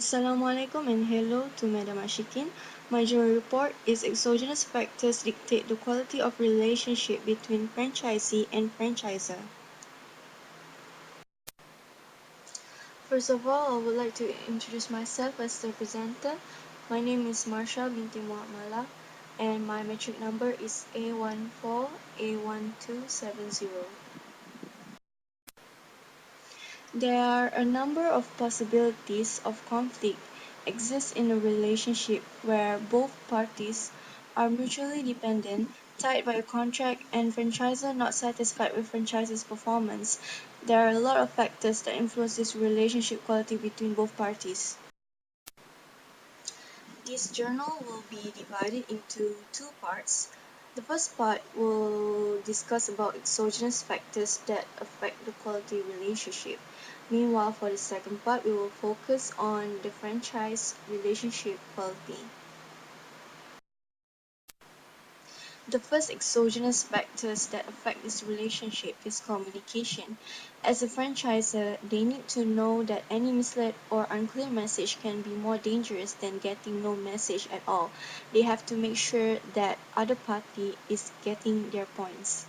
Assalamualaikum and hello to Madam Ashikin. My jury report is exogenous factors dictate the quality of relationship between franchisee and franchisor. First of all, I would like to introduce myself as the presenter. My name is Marsha binti Muhammad and my metric number is A14A1270. There are a number of possibilities of conflict exist in a relationship where both parties are mutually dependent, tied by a contract, and franchisor not satisfied with franchisee's performance. There are a lot of factors that influence this relationship quality between both parties. This journal will be divided into two parts. The first part will discuss about exogenous factors that affect the quality relationship. Meanwhile, for the second part, we will focus on the franchise relationship quality. The first exogenous factors that affect this relationship is communication. As a franchisor, they need to know that any misled or unclear message can be more dangerous than getting no message at all. They have to make sure that other party is getting their points.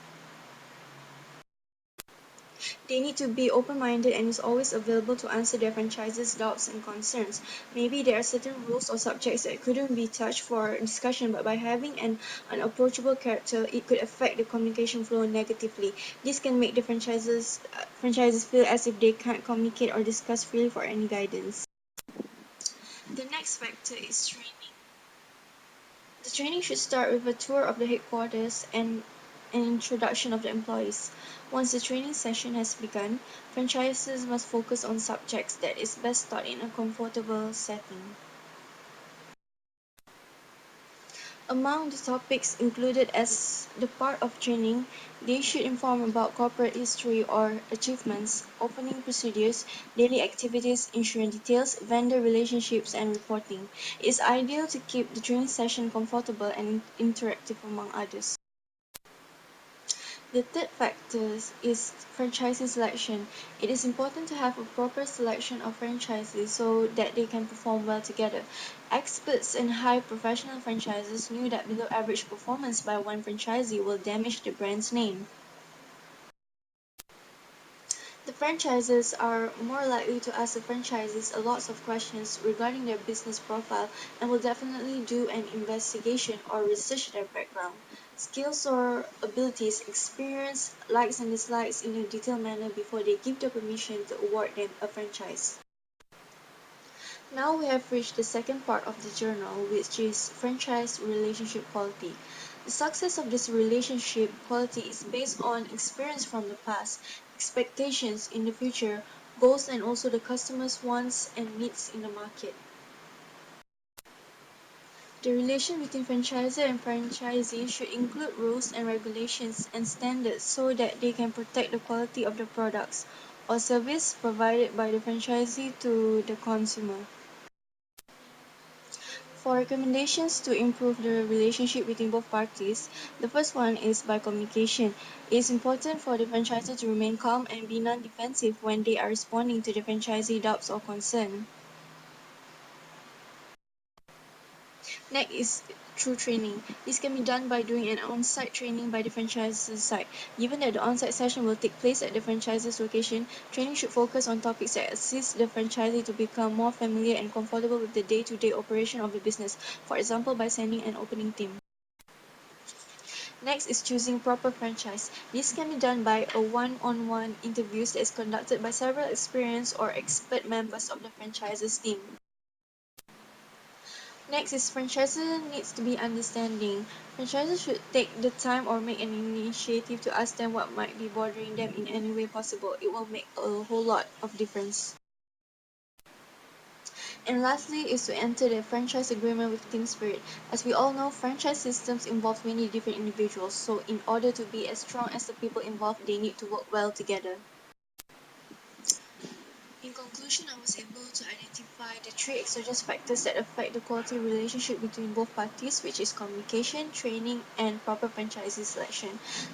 They need to be open-minded and is always available to answer their franchise's doubts and concerns. Maybe there are certain rules or subjects that couldn't be touched for discussion, but by having an unapproachable character, it could affect the communication flow negatively. This can make the franchises feel as if they can't communicate or discuss freely for any guidance. The next factor is training. The training should start with a tour of the headquarters and an introduction of the employees. Once the training session has begun, franchises must focus on subjects that is best taught in a comfortable setting. Among the topics included as the part of training, they should inform about corporate history or achievements, opening procedures, daily activities, insurance details, vendor relationships, and reporting. It is ideal to keep the training session comfortable and interactive among others. The third factor is franchisee selection. It is important to have a proper selection of franchisees so that they can perform well together. Experts and high professional franchises knew that below average performance by one franchisee will damage the brand's name. The franchises are more likely to ask the franchisees a lot of questions regarding their business profile and will definitely do an investigation or research their background, skills or abilities, experience, likes and dislikes in a detailed manner before they give the permission to award them a franchise. Now we have reached the second part of the journal, which is franchise relationship quality. The success of this relationship quality is based on experience from the past, expectations in the future, goals, and also the customer's wants and needs in the market. The relation between franchisor and franchisee should include rules and regulations and standards so that they can protect the quality of the products or service provided by the franchisee to the consumer. For recommendations to improve the relationship between both parties, the first one is by communication. It is important for the franchisor to remain calm and be non-defensive when they are responding to the franchisee doubts or concern. Next is through training. This can be done by doing an on-site training by the franchisor's side. Given that the on-site session will take place at the franchisor's location, training should focus on topics that assist the franchisee to become more familiar and comfortable with the day-to-day operation of the business, for example by sending an opening team. Next is choosing proper franchise. This can be done by a one-on-one interviews that is conducted by several experienced or expert members of the franchise's team. Next is franchisor needs to be understanding. Franchisors should take the time or make an initiative to ask them what might be bothering them in any way possible. It will make a whole lot of difference. And lastly is to enter the franchise agreement with team spirit. As we all know, franchise systems involve many different individuals, so in order to be as strong as the people involved, they need to work well together. In conclusion, I was able to identify the three exogenous factors that affect the quality relationship between both parties, which is communication, training, and proper franchisee selection.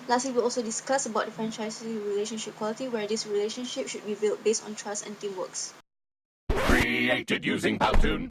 Lastly, we'll also discuss about the franchisee relationship quality, where this relationship should be built based on trust and teamwork. created using Powtoon.